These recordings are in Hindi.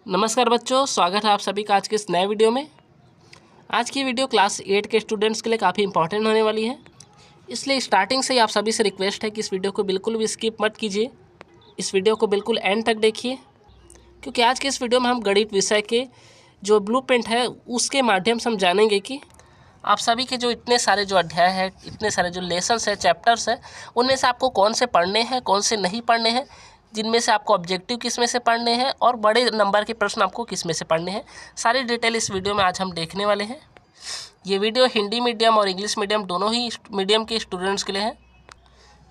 नमस्कार बच्चों, स्वागत है आप सभी का आज के इस नए वीडियो में। आज की वीडियो क्लास 8 के स्टूडेंट्स के लिए काफ़ी इंपॉर्टेंट होने वाली है, इसलिए स्टार्टिंग से ही आप सभी से रिक्वेस्ट है कि इस वीडियो को बिल्कुल भी स्किप मत कीजिए। इस वीडियो को बिल्कुल एंड तक देखिए, क्योंकि आज के इस वीडियो में हम गणित विषय के जो ब्लूप्रिंट है उसके माध्यम से हम जानेंगे कि आप सभी के जो इतने सारे जो अध्याय हैं, इतने सारे जो लेसन्स हैं, चैप्टर्स हैं, उनमें से आपको कौन से पढ़ने हैं, कौन से नहीं पढ़ने हैं, जिनमें से आपको ऑब्जेक्टिव किस में से पढ़ने हैं और बड़े नंबर के प्रश्न आपको किस में से पढ़ने हैं, सारी डिटेल इस वीडियो में आज हम देखने वाले हैं। ये वीडियो हिंदी मीडियम और इंग्लिश मीडियम दोनों ही मीडियम के स्टूडेंट्स के लिए है।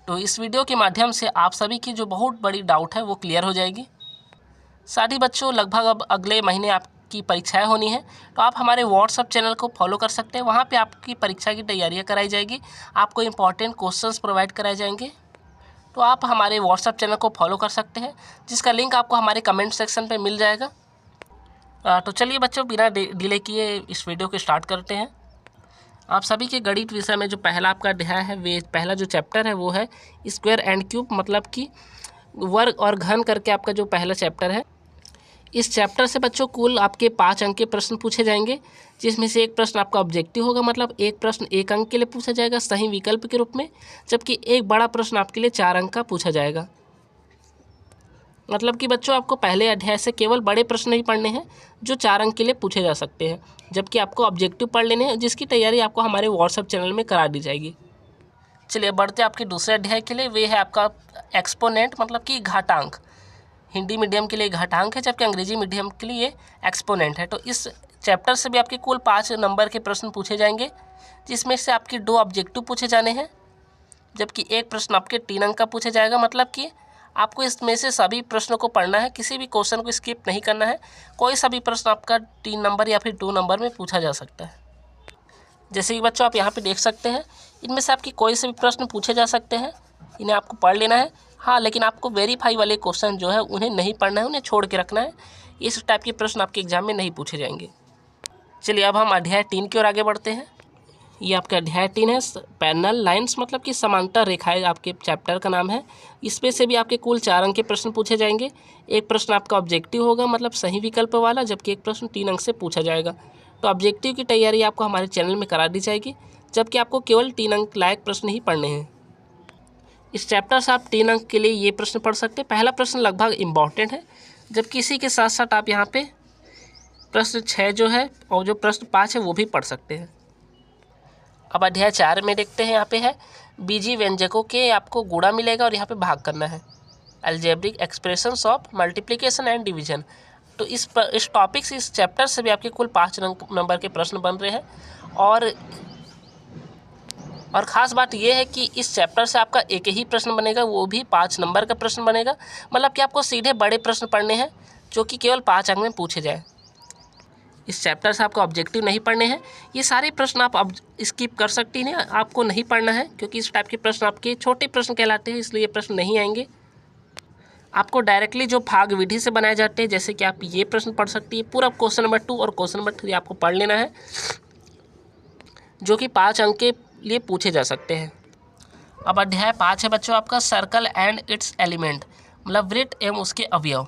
तो इस वीडियो के माध्यम से आप सभी की जो बहुत बड़ी डाउट है वो क्लियर हो जाएगी। साथ ही बच्चों, लगभग अब अगले महीने आपकी परीक्षाएं होनी है, तो आप हमारे व्हाट्सएप चैनल को फॉलो कर सकते हैं। वहाँ पे आपकी परीक्षा की तैयारियां कराई जाएगी, आपको इंपॉर्टेंट क्वेश्चंस प्रोवाइड कराए जाएंगे। तो आप हमारे व्हाट्सएप चैनल को फॉलो कर सकते हैं, जिसका लिंक आपको हमारे कमेंट सेक्शन पे मिल जाएगा। तो चलिए बच्चों, बिना डिले किए इस वीडियो को स्टार्ट करते हैं। आप सभी के गणित विषय में जो पहला आपका अध्याय है, वे पहला जो चैप्टर है वो है स्क्वायर एंड क्यूब, मतलब कि वर्ग और घन करके आपका जो पहला चैप्टर है। इस चैप्टर से बच्चों कुल आपके 5 अंक के प्रश्न पूछे जाएंगे, जिसमें से एक प्रश्न आपका ऑब्जेक्टिव होगा, मतलब एक प्रश्न 1 अंक के लिए पूछा जाएगा सही विकल्प के रूप में, जबकि एक बड़ा प्रश्न आपके लिए 4 अंक का पूछा जाएगा। मतलब कि बच्चों, आपको पहले अध्याय से केवल बड़े प्रश्न नहीं पढ़ने हैं जो 4 अंक के लिए पूछे जा सकते हैं, जबकि आपको ऑब्जेक्टिव पढ़ लेने हैं, जिसकी तैयारी आपको हमारे व्हाट्सएप चैनल में करा दी जाएगी। चलिए बढ़ते आपके दूसरे अध्याय के लिए। वे है आपका एक्सपोनेंट, मतलब कि घातांक। हिंदी मीडियम के लिए घातांक है, जबकि अंग्रेजी मीडियम के लिए एक्सपोनेंट है। तो इस चैप्टर से भी आपके कुल 5 नंबर के प्रश्न पूछे जाएंगे, जिसमें से आपके 2 ऑब्जेक्टिव पूछे जाने हैं, जबकि एक प्रश्न आपके 3 अंक का पूछा जाएगा। मतलब कि आपको इसमें से सभी प्रश्नों को पढ़ना है, किसी भी क्वेश्चन को स्किप नहीं करना है। कोई सा भी प्रश्न आपका 3 नंबर या फिर 2 नंबर में पूछा जा सकता है। जैसे कि बच्चों आप यहाँ पे देख सकते हैं, इनमें से आपके कोई से भी प्रश्न पूछे जा सकते हैं, इन्हें आपको पढ़ लेना है। हाँ, लेकिन आपको वेरीफाई वाले क्वेश्चन जो है उन्हें नहीं पढ़ना है, उन्हें छोड़ के रखना है। इस टाइप के प्रश्न आपके एग्जाम में नहीं पूछे जाएंगे। चलिए अब हम अध्याय 3 की ओर आगे बढ़ते हैं। ये आपका अध्याय 3 है, पैरेलल लाइंस, मतलब कि समांतर रेखाएं आपके चैप्टर का नाम है। इसमें से भी आपके कुल 4 अंक के प्रश्न पूछे जाएंगे। एक प्रश्न आपका ऑब्जेक्टिव होगा, मतलब सही विकल्प वाला, जबकि एक प्रश्न 3 अंक से पूछा जाएगा। तो ऑब्जेक्टिव की तैयारी आपको हमारे चैनल में करा दी जाएगी, जबकि आपको केवल 3 अंक लायक प्रश्न ही पढ़ने हैं। इस चैप्टर से आप 3 अंक के लिए ये प्रश्न पढ़ सकते हैं। पहला प्रश्न लगभग इम्पॉर्टेंट है, जबकि इसी के साथ साथ आप यहाँ पे प्रश्न 6 जो है और जो प्रश्न 5 है वो भी पढ़ सकते हैं। अब अध्याय 4 में देखते हैं। यहाँ पे है बीजीय व्यंजकों के आपको गुणा मिलेगा और यहाँ पे भाग करना है। Algebraic expressions of multiplication and division. तो इस टॉपिक से, इस चैप्टर से भी आपके कुल 5 नंबर के प्रश्न बन रहे हैं। और ख़ास बात यह है कि इस चैप्टर से आपका एक ही प्रश्न बनेगा, वो भी 5 नंबर का प्रश्न बनेगा। मतलब कि आपको सीधे बड़े प्रश्न पढ़ने हैं जो कि केवल 5 अंक में पूछे जाए। इस चैप्टर से आपको ऑब्जेक्टिव नहीं पढ़ने हैं। ये सारे प्रश्न आप अब स्किप कर सकती हैं, आपको नहीं पढ़ना है, क्योंकि इस टाइप के प्रश्न आपके छोटे प्रश्न कहलाते हैं, इसलिए ये प्रश्न नहीं आएंगे। आपको डायरेक्टली जो भाग विधि से बनाए जाते हैं, जैसे कि आप ये प्रश्न पढ़ सकती है। पूरा क्वेश्चन नंबर 2 और क्वेश्चन नंबर 3 आपको पढ़ लेना है, जो कि 5 अंक के लिए पूछे जा सकते हैं। अब अध्याय 5 है बच्चों आपका सर्कल एंड इट्स एलिमेंट, मतलब वृत्त एवं उसके अवयव।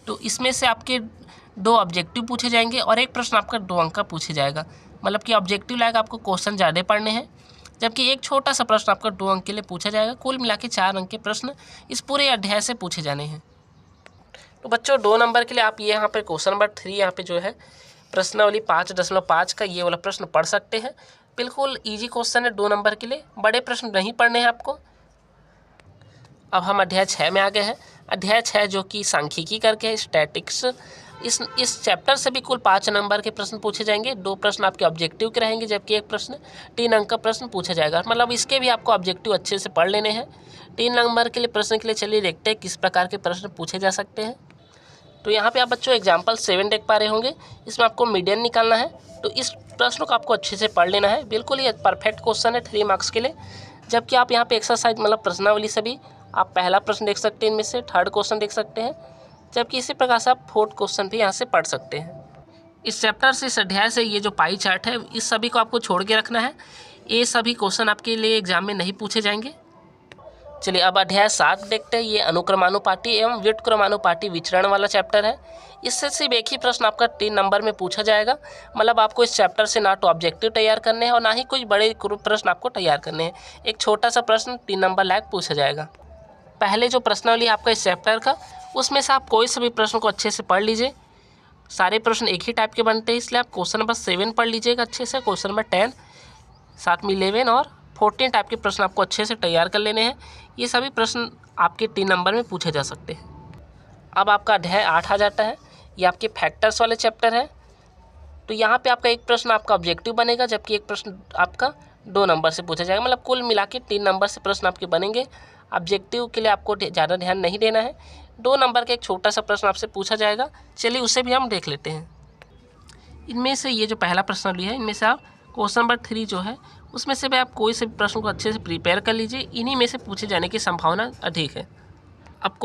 तो इसमें से आपके 2 ऑब्जेक्टिव पूछे जाएंगे और एक प्रश्न आपका 2 अंक का पूछे जाएगा। मतलब कि ऑब्जेक्टिव लायक आपको क्वेश्चन ज़्यादा पढ़ने हैं, जबकि एक छोटा सा प्रश्न आपका 2 अंक के लिए पूछा जाएगा। कुल मिला के 4 अंक के प्रश्न इस पूरे अध्याय से पूछे जाने हैं। तो बच्चों 2 नंबर के लिए आप ये यहाँ पर क्वेश्चन नंबर 3 यहाँ पे जो है प्रश्नावली 5.5 का ये वाला प्रश्न पढ़ सकते हैं। बिल्कुल ईजी क्वेश्चन है 2 नंबर के लिए, बड़े प्रश्न नहीं पढ़ने हैं आपको। अब हम अध्याय 6 में आ गए हैं। अध्याय 6 जो कि सांख्यिकी करके है, स्टैटिक्स। इस चैप्टर से भी कुल 5 नंबर के प्रश्न पूछे जाएंगे। 2 प्रश्न आपके ऑब्जेक्टिव के रहेंगे, जबकि एक प्रश्न 3 अंक का प्रश्न पूछा जाएगा। मतलब इसके भी आपको ऑब्जेक्टिव अच्छे से पढ़ लेने हैं। 3 नंबर के लिए प्रश्न के लिए चलिए देखते हैं किस प्रकार के प्रश्न पूछे जा सकते हैं। तो यहाँ पे आप बच्चों एग्जाम्पल 7 देख पा रहे होंगे। इसमें आपको मीडियन निकालना है, तो इस प्रश्न को आपको अच्छे से पढ़ लेना है। बिल्कुल ये परफेक्ट क्वेश्चन है 3 मार्क्स के लिए। जबकि आप यहाँ पे एक्सरसाइज, मतलब प्रश्नावली से भी आप पहला प्रश्न देख सकते हैं, इनमें से 3rd क्वेश्चन देख सकते हैं, जबकि इसी प्रकार से आप 4th क्वेश्चन भी यहाँ से पढ़ सकते हैं। इस चैप्टर से, इस अध्याय से ये जो पाई चार्ट है, इस सभी को आपको छोड़ के रखना है। ये सभी क्वेश्चन आपके लिए एग्जाम में नहीं पूछे जाएंगे। चलिए अब अध्याय 7 देखते हैं। ये अनुक्रमानुपाती एवं व्युत्क्रमानुपाती विचरण वाला चैप्टर है। इससे सिर्फ एक ही प्रश्न आपका 3 नंबर में पूछा जाएगा। मतलब आपको इस चैप्टर से ना तो ऑब्जेक्टिव तैयार करने हैं और ना ही कोई बड़े प्रश्न आपको तैयार करने हैं। एक छोटा सा प्रश्न 3 नंबर लायक पूछा जाएगा। पहले जो प्रश्नावली है आपका इस चैप्टर का, उसमें से आप कोई से भी प्रश्न को अच्छे से पढ़ लीजिए। सारे प्रश्न एक ही टाइप के बनते हैं, इसलिए आप क्वेश्चन नंबर 7 पढ़ लीजिएगा अच्छे से, क्वेश्चन नंबर 10, साथ में 11 और 14 टाइप के प्रश्न आपको अच्छे से तैयार कर लेने हैं। ये सभी प्रश्न आपके 3 नंबर में पूछे जा सकते हैं। अब आपका अध्याय 8 आ जाता है। ये आपके फैक्टर्स वाले चैप्टर है। तो यहाँ पे आपका एक प्रश्न आपका ऑब्जेक्टिव बनेगा, जबकि एक प्रश्न आपका 2 नंबर से पूछा जाएगा। मतलब कुल मिला के 3 नंबर से प्रश्न आपके बनेंगे। ऑब्जेक्टिव के लिए आपको ज़्यादा ध्यान नहीं देना है। 2 नंबर का एक छोटा सा प्रश्न आपसे पूछा जाएगा। चलिए उसे भी हम देख लेते हैं। इनमें से ये जो पहला प्रश्न है, इनमें से आप क्वेश्चन नंबर 3 जो है उसमें से भी आप कोई से प्रश्न को अच्छे से प्रिपेयर कर लीजिए। इन्हीं में से पूछे जाने की संभावना अधिक है। अब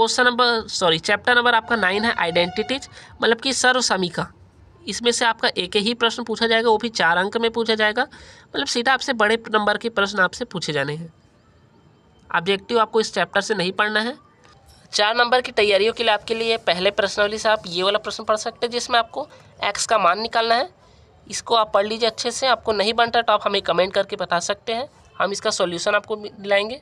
चैप्टर नंबर आपका 9 है आइडेंटिटीज, मतलब कि सर्वसमीका। इसमें से आपका एक ही प्रश्न पूछा जाएगा, वो भी 4 अंक में पूछा जाएगा। मतलब सीधा आपसे बड़े नंबर के प्रश्न आपसे पूछे जाने हैं। ऑब्जेक्टिव आपको इस चैप्टर से नहीं पढ़ना है। 4 नंबर की तैयारियों के लिए आपके लिए पहले प्रश्नावली से आप ये वाला प्रश्न पढ़ सकते हैं, जिसमें आपको x का मान निकालना है। इसको आप पढ़ लीजिए अच्छे से। आपको नहीं बनता तो आप हमें कमेंट करके बता सकते हैं, हम इसका सॉल्यूशन आपको दिलाएंगे।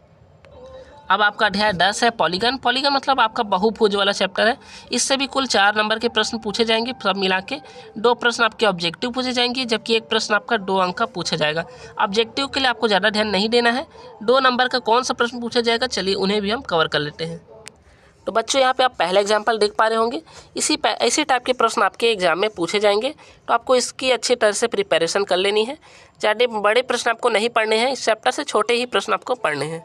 अब आपका अध्याय 10 है पॉलीगन। पॉलीगन मतलब आपका बहुभुज वाला चैप्टर है। इससे भी कुल 4 नंबर के प्रश्न पूछे जाएंगे। सब मिला के 2 प्रश्न आपके ऑब्जेक्टिव पूछे जाएंगे, जबकि एक प्रश्न आपका 2 अंक का पूछा जाएगा। ऑब्जेक्टिव के लिए आपको ज़्यादा ध्यान नहीं देना है। 2 नंबर का कौन सा प्रश्न पूछा जाएगा, चलिए उन्हें भी हम कवर कर लेते हैं। तो बच्चों यहाँ पे आप पहला एग्जाम्पल देख पा रहे होंगे। इसी टाइप के प्रश्न आपके एग्जाम में पूछे जाएंगे, तो आपको इसकी अच्छी तरह से प्रिपरेशन कर लेनी है। ज़्यादा बड़े प्रश्न आपको नहीं पढ़ने हैं, इस चैप्टर से छोटे ही प्रश्न आपको पढ़ने हैं।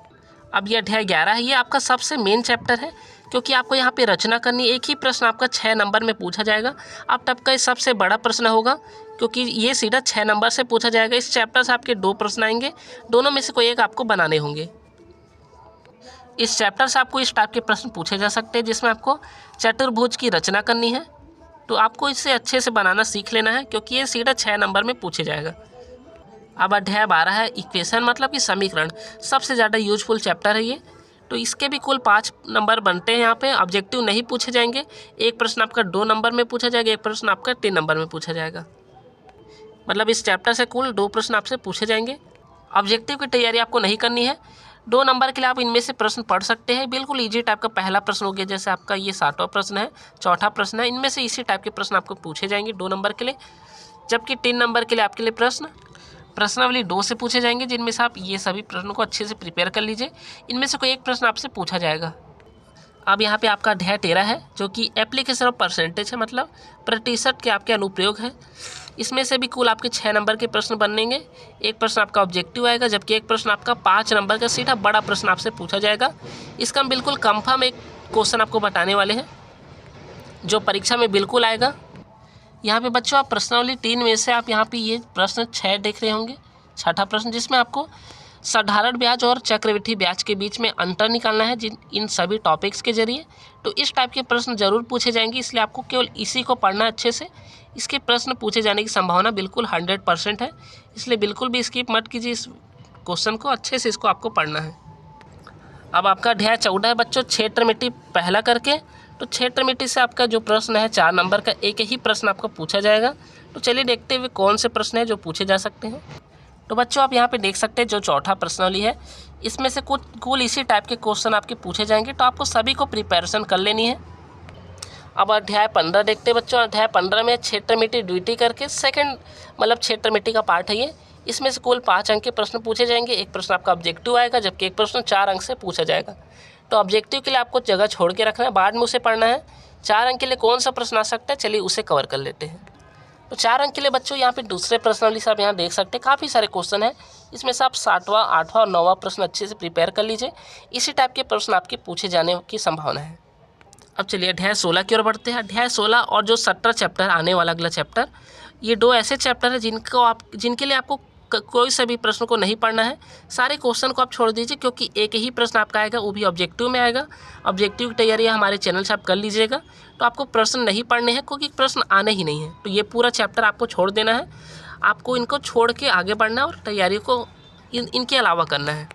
अब ये अध्याय 11 है। ये आपका सबसे मेन चैप्टर है, क्योंकि आपको यहाँ पे रचना करनी। एक ही प्रश्न आपका 6 नंबर में पूछा जाएगा। अब तब का ये सबसे बड़ा प्रश्न होगा, क्योंकि ये सीधा 6 नंबर से पूछा जाएगा। इस चैप्टर से आपके 2 प्रश्न आएंगे, दोनों में से कोई एक आपको बनाने होंगे। इस चैप्टर से आपको इस टाइप के प्रश्न पूछे जा सकते हैं, जिसमें आपको चतुर्भुज की रचना करनी है। तो आपको इसे अच्छे से बनाना सीख लेना है, क्योंकि ये सीधा 6 नंबर में पूछे जाएगा। अब अध्याय 12 है इक्वेशन, मतलब कि समीकरण। सबसे ज़्यादा यूजफुल चैप्टर है ये। तो इसके भी कुल 5 नंबर बनते हैं। यहाँ पे ऑब्जेक्टिव नहीं पूछे जाएंगे। एक प्रश्न आपका 2 नंबर में पूछा जाएगा, एक प्रश्न आपका 3 नंबर में पूछा जाएगा। मतलब इस चैप्टर से कुल 2 प्रश्न आपसे पूछे जाएंगे। ऑब्जेक्टिव की तैयारी आपको नहीं करनी है। 2 नंबर के लिए आप इनमें से प्रश्न पढ़ सकते हैं। बिल्कुल ईजी टाइप का पहला प्रश्न हो गया, जैसे आपका ये 7वां प्रश्न है, 4था प्रश्न है। इनमें से इसी टाइप के प्रश्न आपको पूछे जाएंगे 2 नंबर के लिए। जबकि 3 नंबर के लिए आपके लिए प्रश्नावली 2 से पूछे जाएंगे, जिनमें से आप ये सभी प्रश्नों को अच्छे से प्रिपेयर कर लीजिए। इनमें से कोई एक प्रश्न आपसे पूछा जाएगा। अब यहाँ पे आपका अध्याय 13 है, जो कि एप्लीकेशन ऑफ परसेंटेज है, मतलब प्रतिशत के आपके अनुप्रयोग है। इसमें से भी कुल आपके 6 नंबर के प्रश्न बनेंगे। एक प्रश्न आपका ऑब्जेक्टिव आएगा, जबकि एक प्रश्न आपका 5 नंबर का सीधा बड़ा प्रश्न आपसे पूछा जाएगा। इसका हम बिल्कुल कंफर्म एक क्वेश्चन आपको बताने वाले हैं, जो परीक्षा में बिल्कुल आएगा। यहाँ पे बच्चों आप प्रश्नावली 3 में से आप यहाँ पे ये प्रश्न 6 देख रहे होंगे। 6ठा प्रश्न, जिसमें आपको साधारण ब्याज और चक्रवृद्धि ब्याज के बीच में अंतर निकालना है, इन सभी टॉपिक्स के जरिए। तो इस टाइप के प्रश्न जरूर पूछे जाएंगे, इसलिए आपको केवल इसी को पढ़ना अच्छे से। इसके प्रश्न पूछे जाने की संभावना बिल्कुल 100% है, इसलिए बिल्कुल भी स्किप मत कीजिए। इस क्वेश्चन को अच्छे से इसको आपको पढ़ना है। अब आपका अध्याय 14 है बच्चों, क्षेत्र मिट्टी पहला करके। तो क्षेत्र मिट्टी से आपका जो प्रश्न है 4 नंबर का, एक ही प्रश्न आपको पूछा जाएगा। तो चलिए देखते हुए कौन से प्रश्न है जो पूछे जा सकते हैं। तो बच्चों आप यहाँ पे देख सकते हैं जो 4ठा प्रश्नावली है, इसमें से कुल इसी टाइप के क्वेश्चन आपके पूछे जाएंगे। तो आपको सभी को प्रिपरेशन कर लेनी है। अब अध्याय 15 देखते हैं बच्चों। अध्याय 15 में क्षेत्र मिट्टी द्वितीय करके सेकंड, मतलब क्षेत्र मिट्टी का पार्ट है ये। इसमें से कुल 5 अंक के प्रश्न पूछे जाएंगे। एक प्रश्न आपका ऑब्जेक्टिव आएगा, जबकि एक प्रश्न 4 अंक से पूछा जाएगा। तो ऑब्जेक्टिव के लिए आपको जगह छोड़ के रखना है, बाद में उसे पढ़ना है। 4 अंक के लिए कौन सा प्रश्न आ सकता है, चलिए उसे कवर कर लेते हैं। तो 4 अंक के लिए बच्चों यहाँ पे दूसरे प्रश्नावली से आप यहाँ देख सकते हैं काफ़ी सारे क्वेश्चन हैं। इसमें से आप 7वां, 8वां और 9वां प्रश्न अच्छे से प्रिपेयर कर लीजिए। इसी टाइप के प्रश्न आपके पूछे जाने की संभावना है। अब चलिए अध्याय 16 की ओर बढ़ते हैं। अध्याय 16 और जो 17 चैप्टर आने वाला अगला चैप्टर, ये 2 ऐसे चैप्टर हैं जिनके लिए आपको कोई सा भी प्रश्न को नहीं पढ़ना है। सारे क्वेश्चन को आप छोड़ दीजिए, क्योंकि एक ही प्रश्न आपका आएगा, वो भी ऑब्जेक्टिव में आएगा। ऑब्जेक्टिव की तैयारी हमारे चैनल से आप कर लीजिएगा। तो आपको प्रश्न नहीं पढ़ने हैं, क्योंकि प्रश्न आने ही नहीं है। तो ये पूरा चैप्टर आपको छोड़ देना है। आपको इनको छोड़ के आगे बढ़ना और तैयारी को इनके अलावा करना है।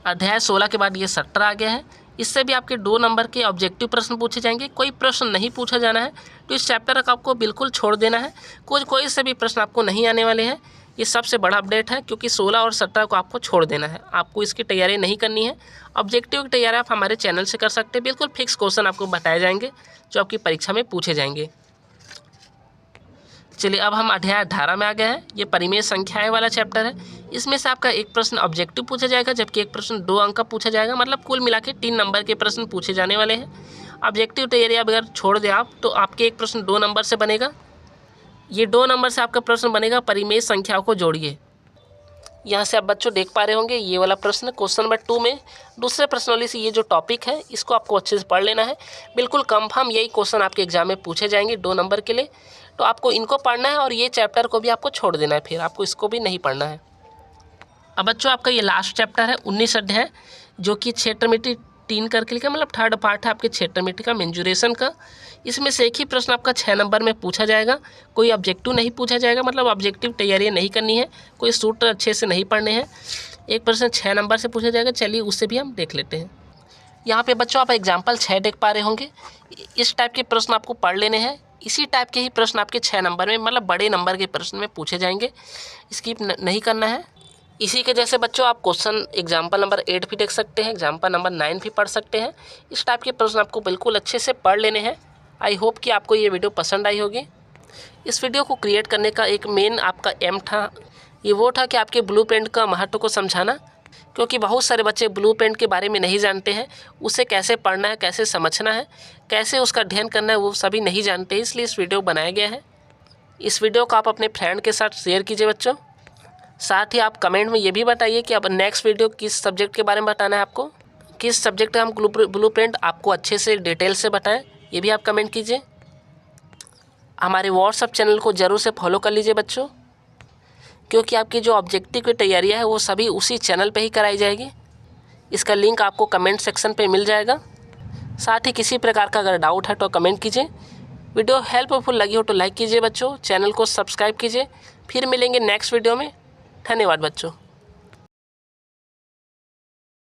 अध्याय 16 के बाद ये सट्टर आ गया है। इससे भी आपके 2 नंबर के ऑब्जेक्टिव प्रश्न पूछे जाएंगे। कोई प्रश्न नहीं पूछा जाना है तो इस चैप्टर का आपको बिल्कुल छोड़ देना है। कोई से भी प्रश्न आपको नहीं आने वाले हैं। ये सबसे बड़ा अपडेट है, क्योंकि 16 और 17 को आपको छोड़ देना है। आपको इसकी तैयारी नहीं करनी है। ऑब्जेक्टिव की तैयारी आप हमारे चैनल से कर सकते हैं। बिल्कुल फिक्स क्वेश्चन आपको बताए जाएंगे जो आपकी परीक्षा में पूछे जाएंगे। चलिए अब हम अध्याय 18 में आ गए हैं। ये परिमेय संख्याएं वाला चैप्टर है। इसमें से आपका एक प्रश्न ऑब्जेक्टिव पूछा जाएगा, जबकि एक प्रश्न 2 अंक का पूछा जाएगा। मतलब कुल मिला के 3 नंबर के प्रश्न पूछे जाने वाले हैं। ऑब्जेक्टिव तैयारी अगर छोड़ दें आप तो आपके एक प्रश्न 2 नंबर से बनेगा। ये 2 नंबर से आपका प्रश्न बनेगा परिमेय संख्याओं को जोड़िए। यहाँ से आप बच्चों देख पा रहे होंगे ये वाला प्रश्न क्वेश्चन नंबर 2 में दूसरे प्रश्नावली से ये जो टॉपिक है इसको आपको अच्छे से पढ़ लेना है। बिल्कुल कंफर्म यही क्वेश्चन आपके एग्जाम में पूछे जाएंगे 2 नंबर के लिए। तो आपको इनको पढ़ना है और ये चैप्टर को भी आपको छोड़ देना है, फिर आपको इसको भी नहीं पढ़ना है। अब बच्चों आपका ये लास्ट चैप्टर है 19 अध्याय, जो कि क्षेत्रमिति 3 करके लिखा, मतलब थर्ड पार्ट है आपके क्षेत्रमिति का, मेंजुरेशन का। इसमें से एक ही प्रश्न आपका 6 नंबर में पूछा जाएगा। कोई ऑब्जेक्टिव नहीं पूछा जाएगा, मतलब ऑब्जेक्टिव तैयारी नहीं करनी है। कोई सूत्र अच्छे से नहीं पढ़ने हैं। एक प्रश्न 6 नंबर से पूछा जाएगा। चलिए उससे भी हम देख लेते हैं। यहाँ पे बच्चों आप एग्जाम्पल 6 देख पा रहे होंगे। इस टाइप के प्रश्न आपको पढ़ लेने हैं। इसी टाइप के ही प्रश्न आपके 6 नंबर में, मतलब बड़े नंबर के प्रश्न में पूछे जाएंगे। स्किप नहीं करना है। इसी के जैसे बच्चों आप क्वेश्चन एग्जाम्पल नंबर 8 भी देख सकते हैं, एग्जाम्पल नंबर 9 भी पढ़ सकते हैं। इस टाइप के प्रश्न आपको बिल्कुल अच्छे से पढ़ लेने हैं। आई होप कि आपको ये वीडियो पसंद आई होगी। इस वीडियो को क्रिएट करने का एक मेन आपका एम था, ये वो था कि आपके ब्लूप्रिंट का महत्व को समझाना, क्योंकि बहुत सारे बच्चे ब्लूप्रिंट के बारे में नहीं जानते हैं। उसे कैसे पढ़ना है, कैसे समझना है, कैसे उसका अध्ययन करना है, वो सभी नहीं जानते। इसलिए इस वीडियो बनाया गया है। इस वीडियो को आप अपने फ्रेंड के साथ शेयर कीजिए बच्चों। साथ ही आप कमेंट में ये भी बताइए कि अब नेक्स्ट वीडियो किस सब्जेक्ट के बारे में बताना है आपको, किस सब्जेक्ट का हम ब्लूप्रिंट आपको अच्छे से डिटेल से बताएं, ये भी आप कमेंट कीजिए। हमारे व्हाट्सएप चैनल को ज़रूर से फॉलो कर लीजिए बच्चों, क्योंकि आपकी जो ऑब्जेक्टिव की तैयारियां है वो सभी उसी चैनल पे ही कराई जाएगी। इसका लिंक आपको कमेंट सेक्शन पे मिल जाएगा। साथ ही किसी प्रकार का अगर डाउट है तो कमेंट कीजिए। वीडियो हेल्पफुल लगी हो तो लाइक कीजिए बच्चों, चैनल को सब्सक्राइब कीजिए। फिर मिलेंगे नेक्स्ट वीडियो में। धन्यवाद बच्चों।